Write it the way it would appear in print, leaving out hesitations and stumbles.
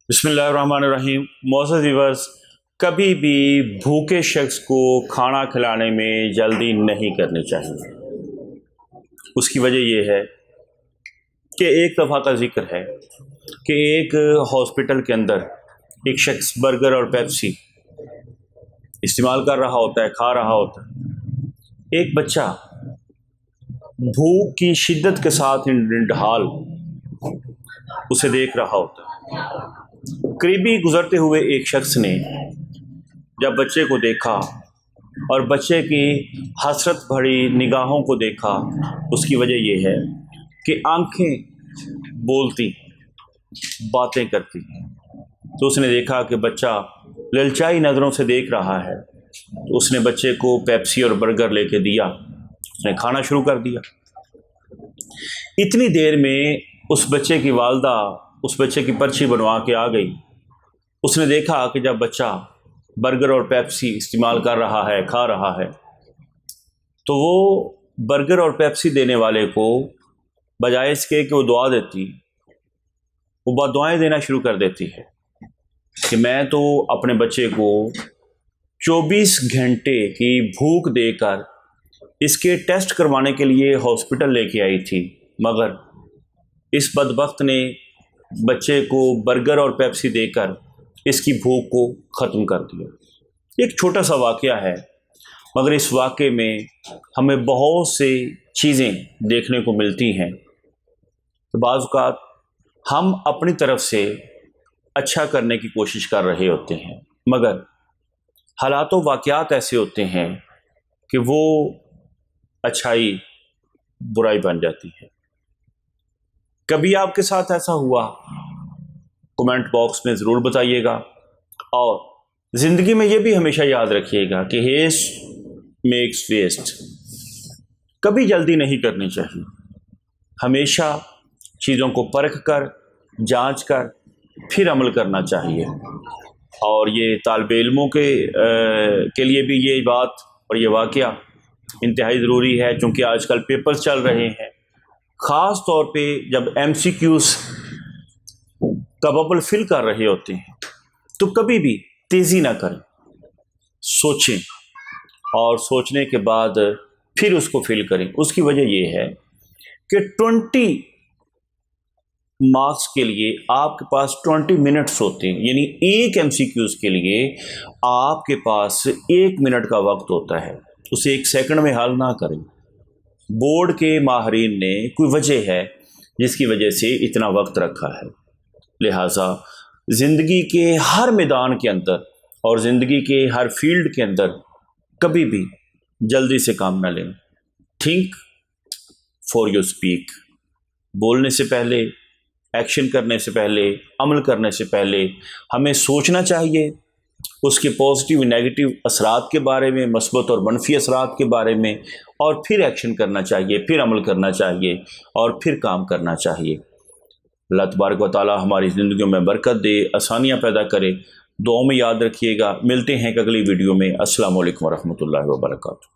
बिस्मिल्लाहिर्रहमानिर्रहीम। मोअज़्ज़ज़ व्यूअर्स, कभी भी भूखे शख्स को खाना खिलाने में जल्दी नहीं करनी चाहिए। उसकी वजह यह है कि एक दफ़ा का ज़िक्र है कि एक हॉस्पिटल के अंदर एक शख्स बर्गर और पेप्सी इस्तेमाल कर रहा होता है, खा रहा होता है। एक बच्चा भूख की शिद्दत के साथ इंतहाल उसे देख रहा होता है। करीबी गुजरते हुए एक शख्स ने जब बच्चे को देखा और बच्चे की हसरत भरी निगाहों को देखा, उसकी वजह यह है कि आंखें बोलती, बातें करती। तो उसने देखा कि बच्चा ललचाई नज़रों से देख रहा है, तो उसने बच्चे को पेप्सी और बर्गर लेके दिया। उसने खाना शुरू कर दिया। इतनी देर में उस बच्चे की वालदा उस बच्चे की पर्ची बनवा के आ गई। उसने देखा कि जब बच्चा बर्गर और पेप्सी इस्तेमाल कर रहा है, खा रहा है, तो वो बर्गर और पेप्सी देने वाले को बजाय इसके कि वो दुआ देती, वो बददुआएं देना शुरू कर देती है कि मैं तो अपने बच्चे को 24 घंटे की भूख देकर इसके टेस्ट करवाने के लिए हॉस्पिटल लेके आई थी, मगर इस बदबख्त ने बच्चे को बर्गर और पेप्सी देकर इसकी भूख को ख़त्म कर दिया। एक छोटा सा वाक़या है, मगर इस वाक़े में हमें बहुत सी चीज़ें देखने को मिलती हैं कि बाज़ औक़ात हम अपनी तरफ से अच्छा करने की कोशिश कर रहे होते हैं, मगर हालात व वाक़यात ऐसे होते हैं कि वो अच्छाई बुराई बन जाती है। कभी आपके साथ ऐसा हुआ? कमेंट बॉक्स में ज़रूर बताइएगा। और ज़िंदगी में ये भी हमेशा याद रखिएगा कि हेस्ट मेक्स वेस्ट। कभी जल्दी नहीं करनी चाहिए। हमेशा चीज़ों को परख कर, जांच कर फिर अमल करना चाहिए। और ये तालिबे इल्मों के लिए भी ये बात और ये वाक़या इंतहाई ज़रूरी है, क्योंकि आजकल पेपर्स चल रहे हैं। ख़ास तौर पे जब MCQs का बबल फिल कर रहे होते हैं, तो कभी भी तेज़ी ना करें, सोचें और सोचने के बाद फिर उसको फिल करें। उसकी वजह यह है कि 20 मार्क्स के लिए आपके पास 20 मिनट्स होते हैं, यानी एक MCQs के लिए आपके पास 1 मिनट का वक्त होता है। उसे 1 सेकंड में हल ना करें। बोर्ड के माहरीन ने कोई वजह है जिसकी वजह से इतना वक्त रखा है। लिहाजा ज़िंदगी के हर मैदान के अंदर और ज़िंदगी के हर फील्ड के अंदर कभी भी जल्दी से काम न लें। Think for you speak. बोलने से पहले, एक्शन करने से पहले, अमल करने से पहले हमें सोचना चाहिए, उसके पॉजिटिव नेगेटिव असरात के बारे में, मस्बत और मनफी असरात के बारे में, और फिर एक्शन करना चाहिए, फिर अमल करना चाहिए और फिर काम करना चाहिए। अल्लाह तबारक व तआला हमारी ज़िंदगियों में बरकत दे, आसानियाँ पैदा करे। दुआओं में याद रखिएगा। मिलते हैं अगली वीडियो में। अस्सलामु अलैकुम व रहमतुल्लाहि व बरकातुहू।